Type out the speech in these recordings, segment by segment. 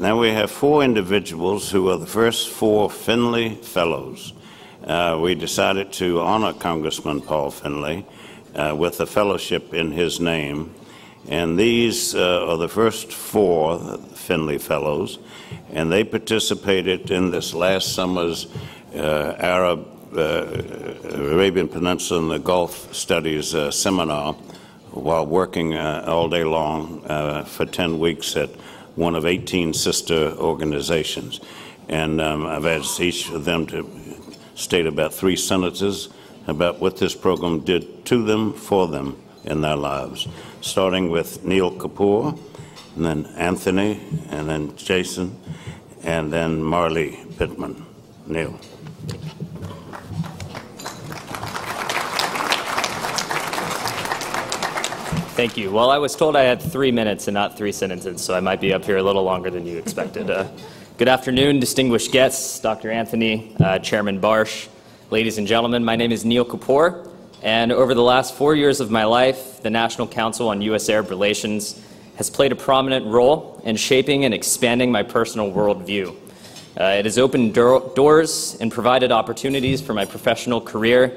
Now we have 4 individuals who are the first 4 Findley Fellows. We decided to honor Congressman Paul Findley with a fellowship in his name. And these are the first 4 Findley Fellows, and they participated in this last summer's Arabian Peninsula and the Gulf Studies seminar while working all day long for 10 weeks at one of 18 sister organizations. And I've asked each of them to state about 3 sentences about what this program did to them, for them, in their lives, starting with Neil Kapoor, and then Anthony, and then Jason, and then Marlee Pittman. Neil. Thank you. Well, I was told I had 3 minutes and not 3 sentences, so I might be up here a little longer than you expected. Good afternoon, distinguished guests, Dr. Anthony, Chairman Barsh, ladies and gentlemen. My name is Neil Kapoor, and over the last 4 years of my life, the National Council on U.S. Arab Relations has played a prominent role in shaping and expanding my personal worldview. It has opened doors and provided opportunities for my professional career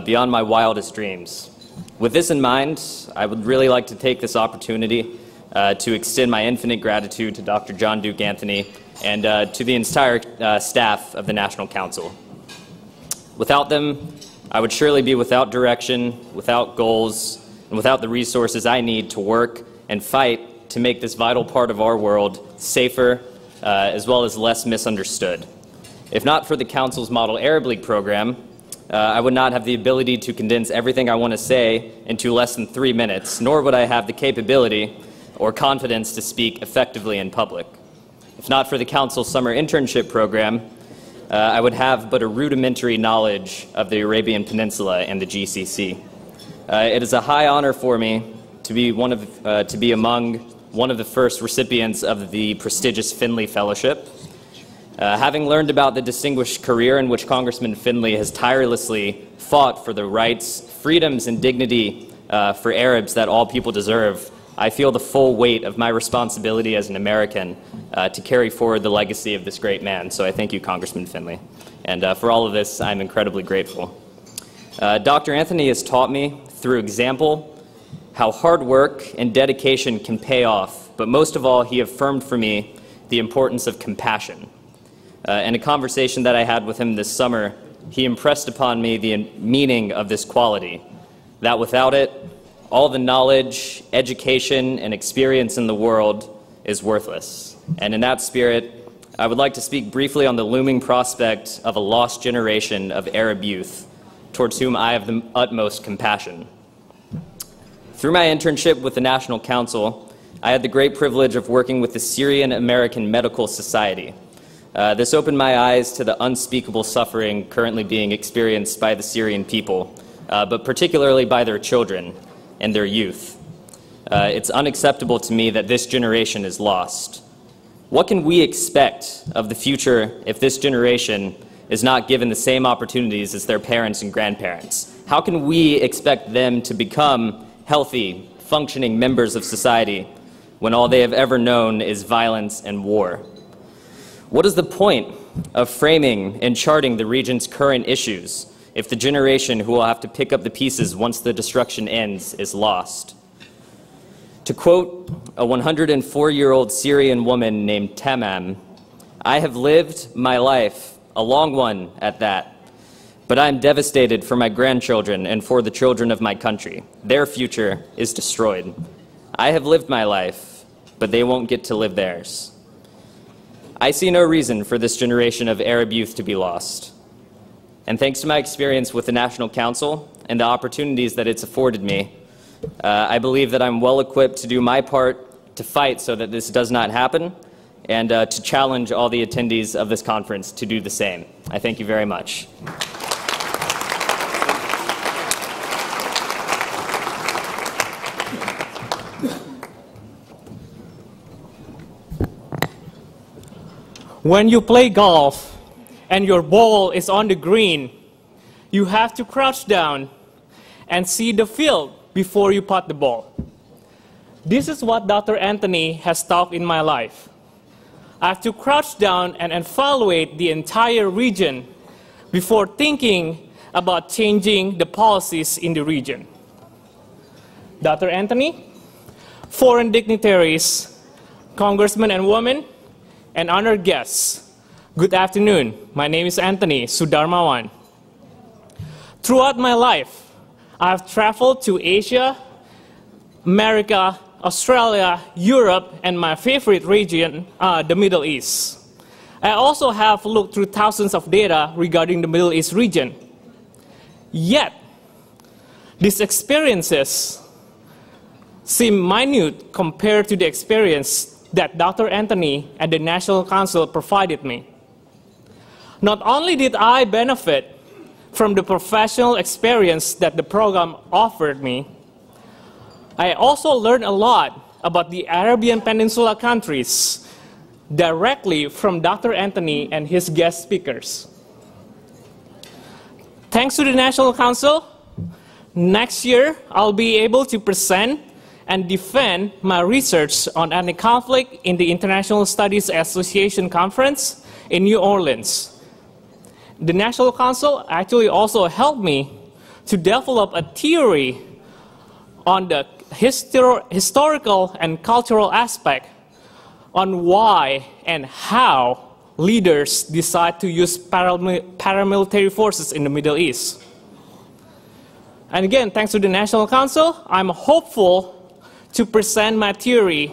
beyond my wildest dreams. With this in mind, I would really like to take this opportunity to extend my infinite gratitude to Dr. John Duke Anthony and to the entire staff of the National Council. Without them, I would surely be without direction, without goals, and without the resources I need to work and fight to make this vital part of our world safer, as well as less misunderstood. If not for the Council's Model Arab League program, I would not have the ability to condense everything I want to say into less than 3 minutes, nor would I have the capability or confidence to speak effectively in public. If not for the Council's Summer Internship Program, I would have but a rudimentary knowledge of the Arabian Peninsula and the GCC. It is a high honor for me to be among one of the first recipients of the prestigious Findley Fellowship. Having learned about the distinguished career in which Congressman Findley has tirelessly fought for the rights, freedoms, and dignity for Arabs that all people deserve, I feel the full weight of my responsibility as an American to carry forward the legacy of this great man. So I thank you, Congressman Findley. And for all of this, I'm incredibly grateful. Dr. Anthony has taught me, through example, how hard work and dedication can pay off, but most of all, he affirmed for me the importance of compassion. In a conversation that I had with him this summer, he impressed upon me the meaning of this quality, that without it, all the knowledge, education, and experience in the world is worthless. And in that spirit, I would like to speak briefly on the looming prospect of a lost generation of Arab youth, towards whom I have the utmost compassion. Through my internship with the National Council, I had the great privilege of working with the Syrian American Medical Society. This opened my eyes to the unspeakable suffering currently being experienced by the Syrian people, but particularly by their children and their youth. It's unacceptable to me that this generation is lost. What can we expect of the future if this generation is not given the same opportunities as their parents and grandparents? How can we expect them to become healthy, functioning members of society when all they have ever known is violence and war? What is the point of framing and charting the region's current issues if the generation who will have to pick up the pieces once the destruction ends is lost? To quote a 104-year-old Syrian woman named Tamam, "I have lived my life, a long one at that, but I am devastated for my grandchildren and for the children of my country. Their future is destroyed. I have lived my life, but they won't get to live theirs." I see no reason for this generation of Arab youth to be lost. And thanks to my experience with the National Council and the opportunities that it's afforded me, I believe that I'm well equipped to do my part to fight so that this does not happen and to challenge all the attendees of this conference to do the same. I thank you very much. When you play golf and your ball is on the green, you have to crouch down and see the field before you putt the ball. This is what Dr. Anthony has taught in my life. I have to crouch down and evaluate the entire region before thinking about changing the policies in the region. Dr. Anthony, foreign dignitaries, congressmen and women, and honored guests, good afternoon. My name is Anthony Sudarmawan. Throughout my life, I have traveled to Asia, America, Australia, Europe, and my favorite region, the Middle East. I also have looked through thousands of data regarding the Middle East region. Yet, these experiences seem minute compared to the experience that Dr. Anthony and the National Council provided me. Not only did I benefit from the professional experience that the program offered me, I also learned a lot about the Arabian Peninsula countries directly from Dr. Anthony and his guest speakers. Thanks to the National Council, next year I'll be able to present and defend my research on ethnic conflict in the International Studies Association Conference in New Orleans. The National Council actually also helped me to develop a theory on the historical and cultural aspect on why and how leaders decide to use paramilitary forces in the Middle East. And again, thanks to the National Council, I'm hopeful to present my theory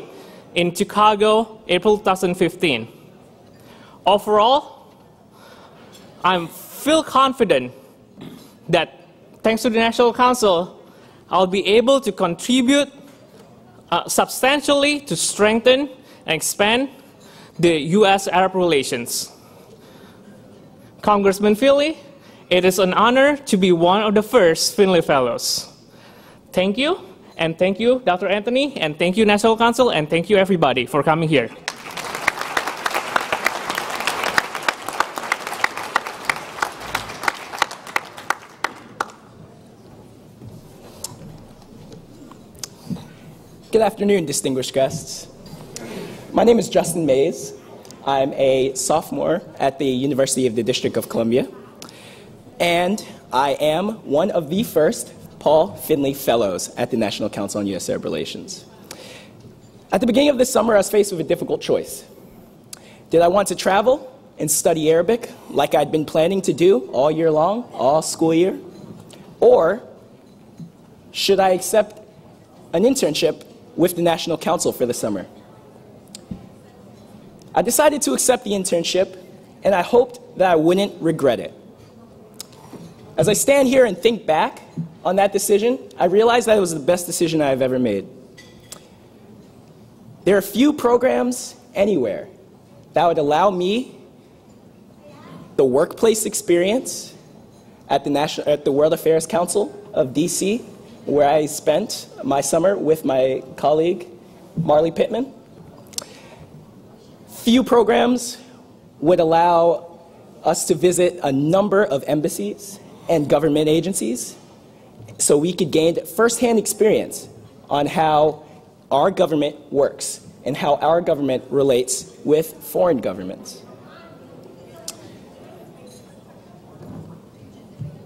in Chicago, April 2015. Overall, I feel confident that thanks to the National Council, I'll be able to contribute substantially to strengthen and expand the U.S. Arab Relations. Congressman Findley, it is an honor to be one of the first Findley Fellows. Thank you, and thank you, Dr. Anthony, and thank you, National Council, and thank you, everybody, for coming here. Good afternoon, distinguished guests. My name is Justin Mays. I'm a sophomore at the University of the District of Columbia, and I am one of the first Paul Findley Fellows at the National Council on U.S. Arab Relations. At the beginning of this summer, I was faced with a difficult choice. Did I want to travel and study Arabic like I'd been planning to do all year long, all school year? Or should I accept an internship with the National Council for the summer? I decided to accept the internship, and I hoped that I wouldn't regret it. As I stand here and think back on that decision, I realized that it was the best decision I've ever made. There are few programs anywhere that would allow me the workplace experience at the World Affairs Council of DC, where I spent my summer with my colleague, Marlee Pittman. Few programs would allow us to visit a number of embassies and government agencies so we could gain firsthand experience on how our government works and how our government relates with foreign governments.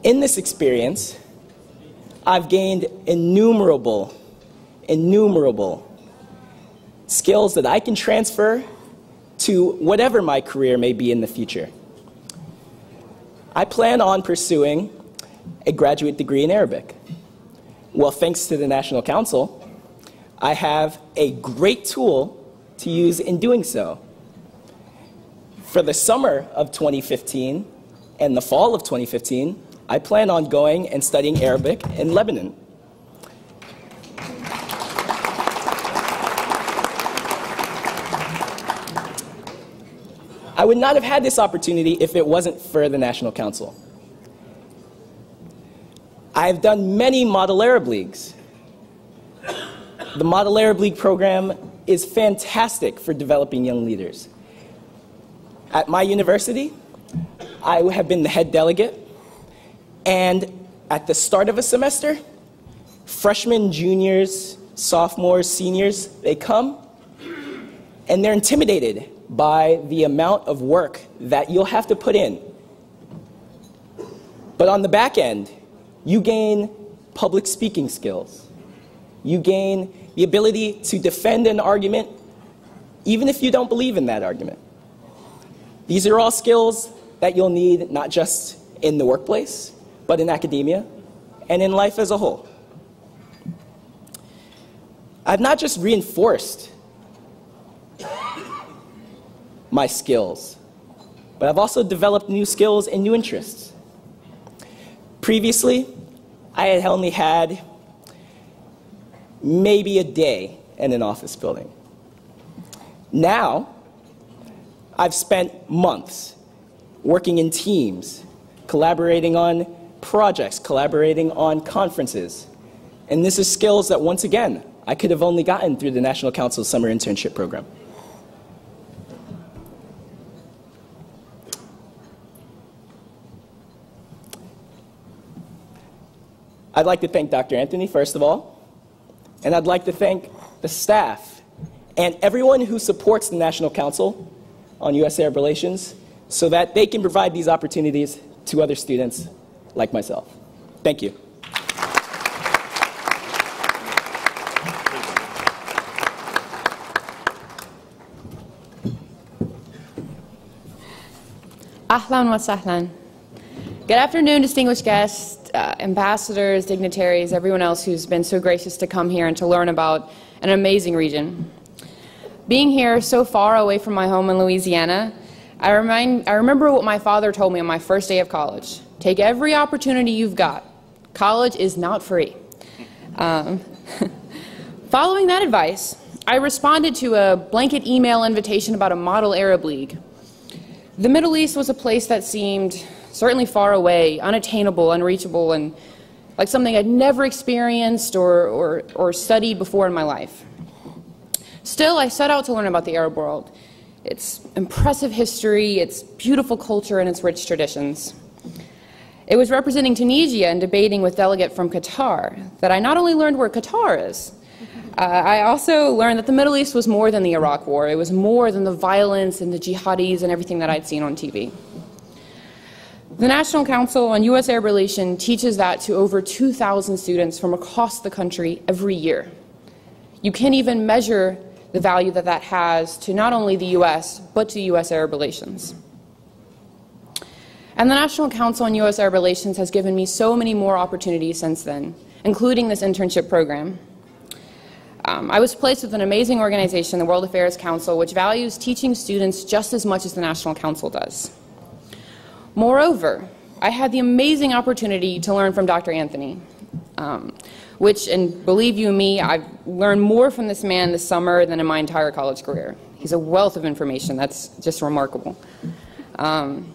In this experience, I've gained innumerable skills that I can transfer to whatever my career may be in the future. I plan on pursuing a graduate degree in Arabic. Well, thanks to the National Council, I have a great tool to use in doing so. For the summer of 2015 and the fall of 2015, I plan on going and studying Arabic in Lebanon. I would not have had this opportunity if it wasn't for the National Council. I've done many Model Arab Leagues. The Model Arab League program is fantastic for developing young leaders. At my university, I have been the head delegate, and at the start of a semester, freshmen, juniors, sophomores, seniors, they come, and they're intimidated by the amount of work that you'll have to put in. But on the back end, you gain public speaking skills. You gain the ability to defend an argument even if you don't believe in that argument. These are all skills that you'll need not just in the workplace, but in academia and in life as a whole. I've not just reinforced my skills, but I've also developed new skills and new interests. Previously, I had only had maybe a day in an office building. Now, I've spent months working in teams, collaborating on projects, collaborating on conferences. And this is skills that, once again, I could have only gotten through the National Council's Summer Internship Program. I'd like to thank Dr. Anthony, first of all, and I'd like to thank the staff and everyone who supports the National Council on U.S. Arab Relations so that they can provide these opportunities to other students like myself. Thank you. Ahlan wa sahlan. Good afternoon, distinguished guests, ambassadors, dignitaries, everyone else who's been so gracious to come here and to learn about an amazing region. Being here so far away from my home in Louisiana, I remember what my father told me on my first day of college. Take every opportunity you've got. College is not free. Following that advice, I responded to a blanket email invitation about a model Arab League. The Middle East was a place that seemed certainly far away, unattainable, unreachable, and like something I'd never experienced or studied before in my life. Still, I set out to learn about the Arab world, its impressive history, its beautiful culture, and its rich traditions. It was representing Tunisia and debating with delegate from Qatar that I not only learned where Qatar is, I also learned that the Middle East was more than the Iraq War. It was more than the violence and the jihadis and everything that I'd seen on TV. The National Council on U.S. Arab Relations teaches that to over 2,000 students from across the country every year. You can't even measure the value that that has to not only the U.S., but to U.S. Arab Relations. And the National Council on U.S. Arab Relations has given me so many more opportunities since then, including this internship program. I was placed with an amazing organization, the World Affairs Council, which values teaching students just as much as the National Council does. Moreover, I had the amazing opportunity to learn from Dr. Anthony, which, and believe you me, I've learned more from this man this summer than in my entire college career. He's a wealth of information. That's just remarkable. And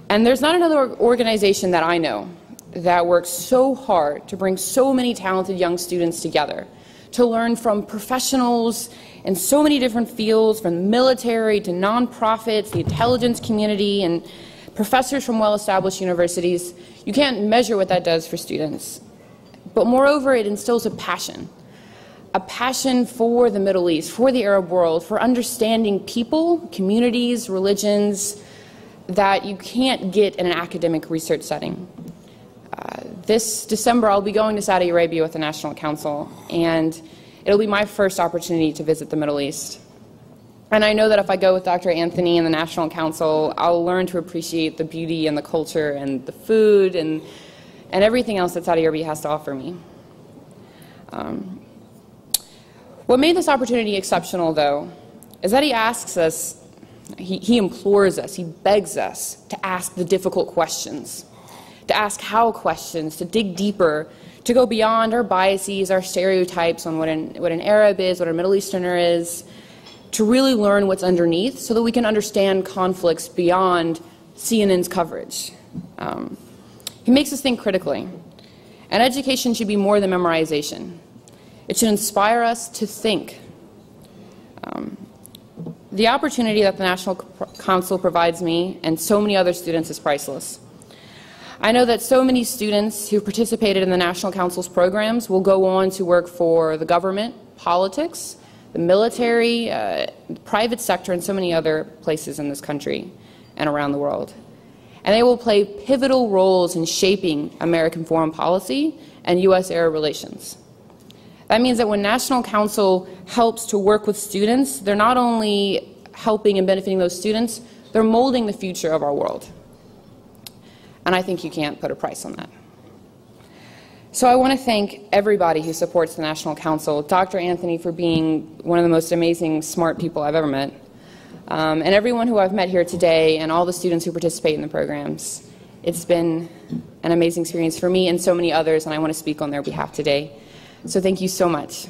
there's not another organization that I know that works so hard to bring so many talented young students together, to learn from professionals in so many different fields, from the military to nonprofits, the intelligence community, and professors from well-established universities. You can't measure what that does for students. But moreover, it instills a passion for the Middle East, for the Arab world, for understanding people, communities, religions that you can't get in an academic research setting. This December, I'll be going to Saudi Arabia with the National Council, and it'll be my first opportunity to visit the Middle East. And I know that if I go with Dr. Anthony and the National Council, I'll learn to appreciate the beauty and the culture and the food and everything else that Saudi Arabia has to offer me. What made this opportunity exceptional, though, is that he asks us, he implores us, he begs us to ask the difficult questions, to ask how questions, to dig deeper, to go beyond our biases, our stereotypes on what an Arab is, what a Middle Easterner is, to really learn what's underneath so that we can understand conflicts beyond CNN's coverage. He makes us think critically. And education should be more than memorization. It should inspire us to think. The opportunity that the National Council provides me and so many other students is priceless. I know that so many students who participated in the National Council's programs will go on to work for the government, politics, the military, the private sector, and so many other places in this country and around the world. And they will play pivotal roles in shaping American foreign policy and U.S. Arab relations. That means that when National Council helps to work with students, they're not only helping and benefiting those students, they're molding the future of our world. And I think you can't put a price on that. So I want to thank everybody who supports the National Council, Dr. Anthony for being one of the most amazing, smart people I've ever met, and everyone who I've met here today, and all the students who participate in the programs. It's been an amazing experience for me and so many others, and I want to speak on their behalf today. So thank you so much.